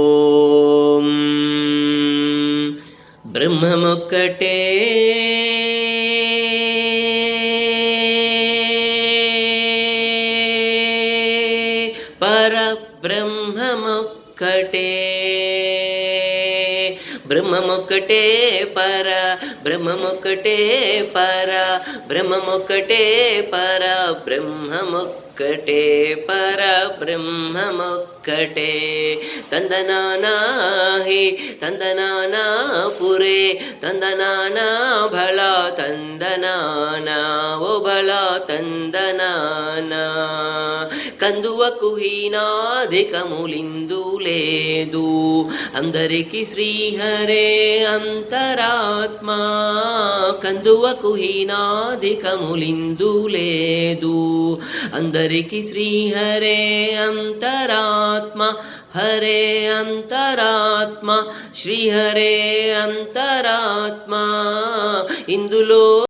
ఓం బ్రహ్మమొక్కటే పరబ్రహ్మమొక్కటే బ్రహ్మమొక్కటే పర బ్రహ్మమొక్కటే పర బ్రహ్మమొక్కటే పర బ్రహ్మమొక్కటే పర బ్రహ్మమొక్కటే తందనానా హి తందనానా పురే తందనానా భళ తందనానా ఓ భళ తందనానా కందువకు హీనాధికములిందు లేదు అందరికి శ్రీహరే అంతరాత్మా కందువకు హీనాధికములిందు లేదు అందరికి శ్రీహరే అంతరాత్మ హరే అంతరాత్మ శ్రీహరే అంతరాత్మ ఇందులో